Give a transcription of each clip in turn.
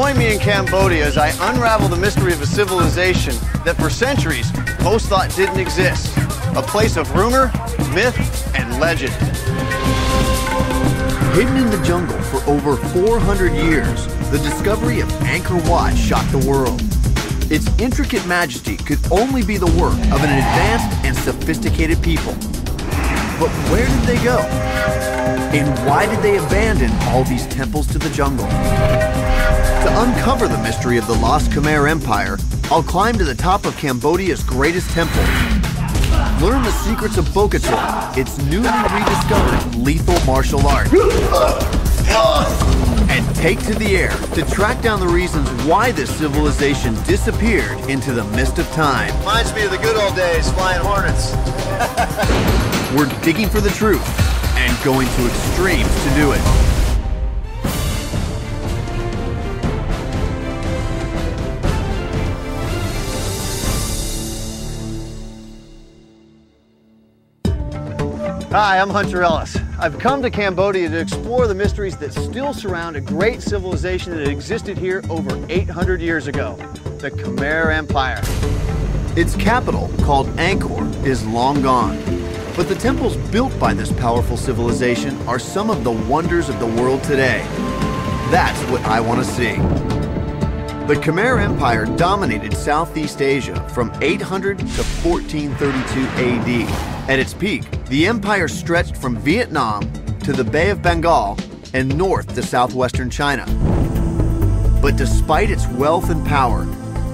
Join me in Cambodia as I unravel the mystery of a civilization that for centuries most thought didn't exist. A place of rumor, myth, and legend. Hidden in the jungle for over 400 years, the discovery of Angkor Wat shocked the world. Its intricate majesty could only be the work of an advanced and sophisticated people. But where did they go? And why did they abandon all these temples to the jungle? To uncover the mystery of the lost Khmer Empire, I'll climb to the top of Cambodia's greatest temple. Learn the secrets of Bokator, its newly rediscovered lethal martial art. And take to the air to track down the reasons why this civilization disappeared into the mist of time. Reminds me of the good old days, flying hornets. We're digging for the truth and going to extremes to do it. Hi, I'm Hunter Ellis. I've come to Cambodia to explore the mysteries that still surround a great civilization that existed here over 800 years ago, the Khmer Empire. Its capital, called Angkor, is long gone, but the temples built by this powerful civilization are some of the wonders of the world today. That's what I want to see. The Khmer Empire dominated Southeast Asia from 800 to 1432 AD. At its peak, the empire stretched from Vietnam to the Bay of Bengal and north to southwestern China. But despite its wealth and power,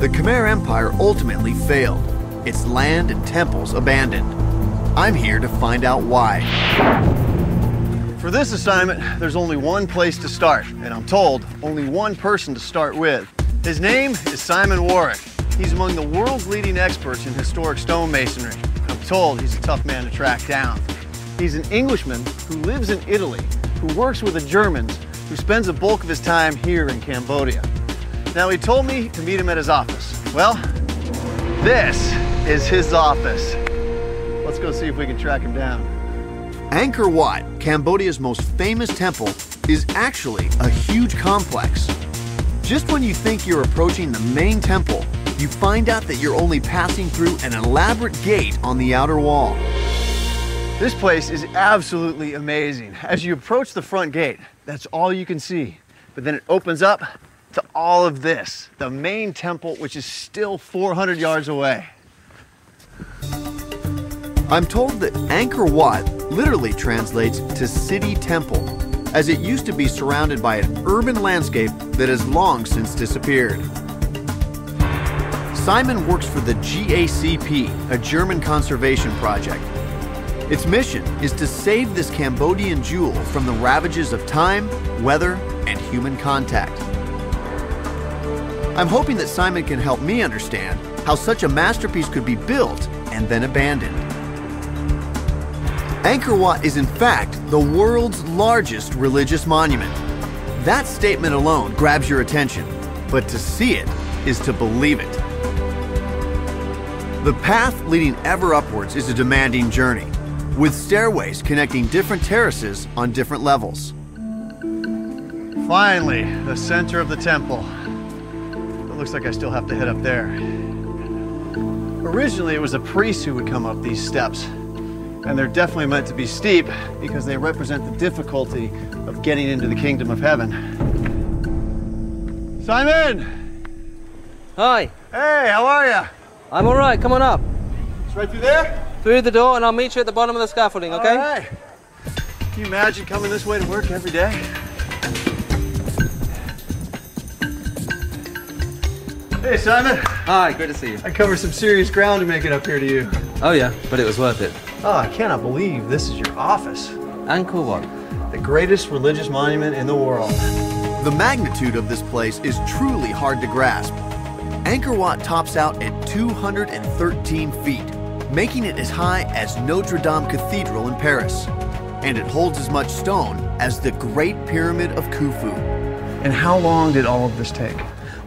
the Khmer Empire ultimately failed, its land and temples abandoned. I'm here to find out why. For this assignment, there's only one place to start, and I'm told only one person to start with. His name is Simon Warwick. He's among the world's leading experts in historic stonemasonry. I'm told he's a tough man to track down. He's an Englishman who lives in Italy, who works with the Germans, who spends the bulk of his time here in Cambodia. Now, he told me to meet him at his office. Well, this is his office. Let's go see if we can track him down. Angkor Wat, Cambodia's most famous temple, is actually a huge complex. Just when you think you're approaching the main temple, you find out that you're only passing through an elaborate gate on the outer wall. This place is absolutely amazing. As you approach the front gate, that's all you can see. But then it opens up to all of this, the main temple, which is still 400 yards away. I'm told that Angkor Wat literally translates to city temple, as it used to be surrounded by an urban landscape that has long since disappeared. Simon works for the GACP, a German conservation project. Its mission is to save this Cambodian jewel from the ravages of time, weather, and human contact. I'm hoping that Simon can help me understand how such a masterpiece could be built and then abandoned. Angkor Wat is in fact the world's largest religious monument. That statement alone grabs your attention, but to see it is to believe it. The path leading ever upwards is a demanding journey, with stairways connecting different terraces on different levels. Finally, the center of the temple. It looks like I still have to head up there. Originally, it was a priest who would come up these steps. And they're definitely meant to be steep because they represent the difficulty of getting into the kingdom of heaven. Simon! Hi. Hey, how are you? I'm all right. Come on up. It's right through there? Through the door, and I'll meet you at the bottom of the scaffolding, okay? All right. Can you imagine coming this way to work every day? Hey, Simon. Hi, great to see you. I covered some serious ground to make it up here to you. Oh, yeah, but it was worth it. Oh, I cannot believe this is your office. Angkor Wat. The greatest religious monument in the world. The magnitude of this place is truly hard to grasp. Angkor Wat tops out at 213 feet, making it as high as Notre Dame Cathedral in Paris. And it holds as much stone as the Great Pyramid of Khufu. And how long did all of this take?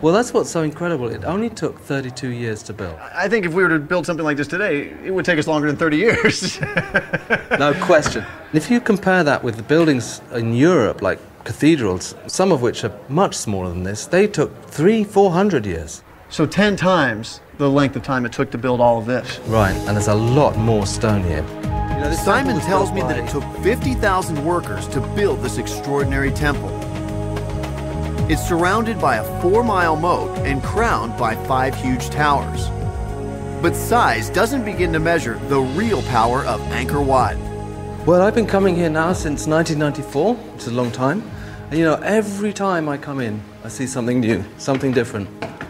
Well, that's what's so incredible. It only took 32 years to build. I think if we were to build something like this today, it would take us longer than 30 years. No question. If you compare that with the buildings in Europe, like cathedrals, some of which are much smaller than this, they took 300-400 years. So 10 times the length of time it took to build all of this. Right, and there's a lot more stone here. Simon tells me that it took 50,000 workers to build this extraordinary temple. It's surrounded by a 4-mile moat and crowned by 5 huge towers. But size doesn't begin to measure the real power of Angkor Wat. Well, I've been coming here now since 1994, which is a long time. And you know, every time I come in, I see something new, something different.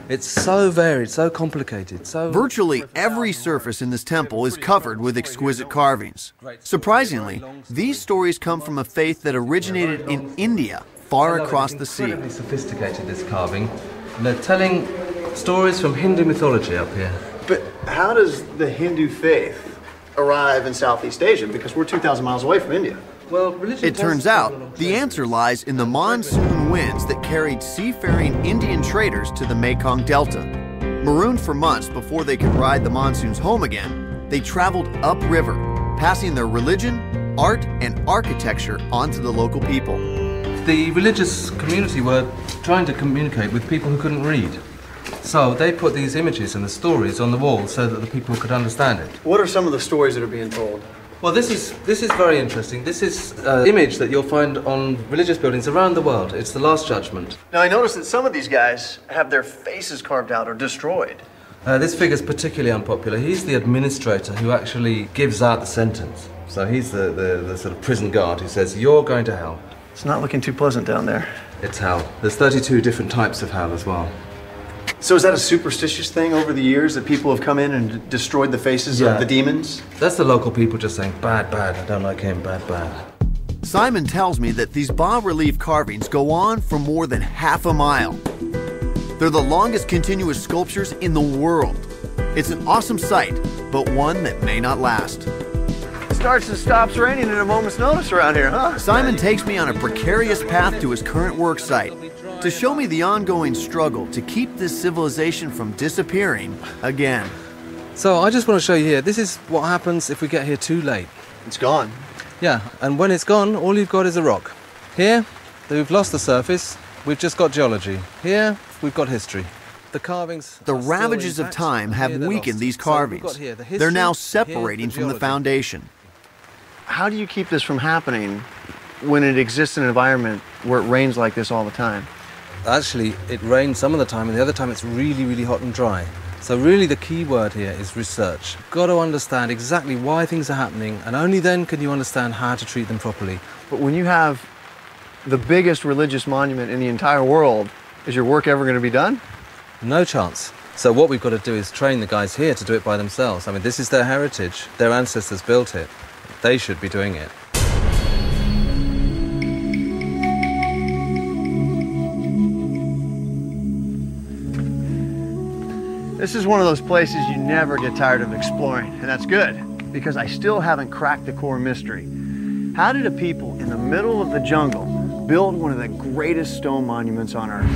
It's so varied, so complicated, so... Virtually every surface in this temple is covered with exquisite carvings. Surprisingly, these stories come from a faith that originated in India, far across the sea. Incredibly sophisticated, this carving. And they're telling stories from Hindu mythology up here. But how does the Hindu faith arrive in Southeast Asia? Because we're 2,000 miles away from India. Well, religion it turns out the answer lies in the monsoon winds that carried seafaring Indian traders to the Mekong Delta. Marooned for months before they could ride the monsoons home again, they traveled upriver, passing their religion, art, and architecture onto the local people. The religious community were trying to communicate with people who couldn't read. So they put these images and the stories on the wall so that the people could understand it. What are some of the stories that are being told? Well, this is very interesting. This is an image that you'll find on religious buildings around the world. It's the Last Judgment. Now, I noticed that some of these guys have their faces carved out or destroyed. This figure's particularly unpopular. He's the administrator who actually gives out the sentence. So he's the sort of prison guard who says, you're going to hell. It's not looking too pleasant down there. It's hell. There's 32 different types of hell as well. So is that a superstitious thing over the years that people have come in and destroyed the faces of the demons? That's the local people just saying, bad, bad, I don't like him, bad, bad. Simon tells me that these bas-relief carvings go on for more than half a mile. They're the longest continuous sculptures in the world. It's an awesome sight, but one that may not last. It starts and stops raining at a moment's notice around here, huh? Simon takes me on a precarious path to his current work site to show me the ongoing struggle to keep this civilization from disappearing again. So I just want to show you here, this is what happens if we get here too late. It's gone. Yeah, and when it's gone, all you've got is a rock. Here, we've lost the surface, we've just got geology. Here, we've got history. The carvings... The ravages of time have weakened these carvings. They're now separating from the foundation. How do you keep this from happening when it exists in an environment where it rains like this all the time? Actually, it rains some of the time, and the other time it's really, really hot and dry. So really the key word here is research. You've got to understand exactly why things are happening, and only then can you understand how to treat them properly. But when you have the biggest religious monument in the entire world, is your work ever going to be done? No chance. So what we've got to do is train the guys here to do it by themselves. I mean, this is their heritage. Their ancestors built it. They should be doing it. This is one of those places you never get tired of exploring, and that's good, because I still haven't cracked the core mystery. How did a people in the middle of the jungle build one of the greatest stone monuments on Earth?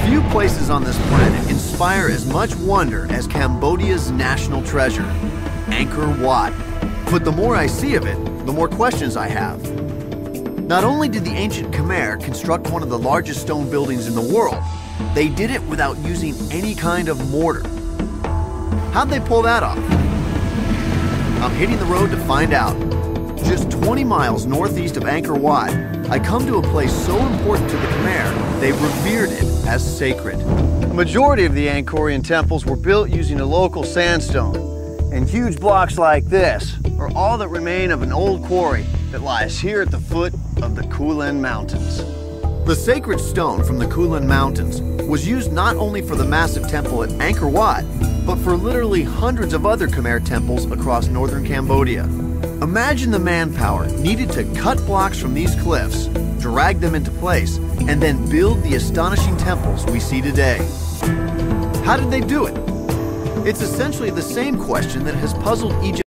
Few places on this planet inspire as much wonder as Cambodia's national treasure, Angkor Wat. But the more I see of it, the more questions I have. Not only did the ancient Khmer construct one of the largest stone buildings in the world, they did it without using any kind of mortar. How'd they pull that off? I'm hitting the road to find out. Just 20 miles northeast of Angkor Wat, I come to a place so important to the Khmer, they revered it as sacred. The majority of the Angkorian temples were built using a local sandstone, and huge blocks like this are all that remain of an old quarry that lies here at the foot of the Kulen Mountains. The sacred stone from the Kulen Mountains was used not only for the massive temple at Angkor Wat, but for literally hundreds of other Khmer temples across northern Cambodia. Imagine the manpower needed to cut blocks from these cliffs, drag them into place, and then build the astonishing temples we see today. How did they do it? It's essentially the same question that has puzzled Egypt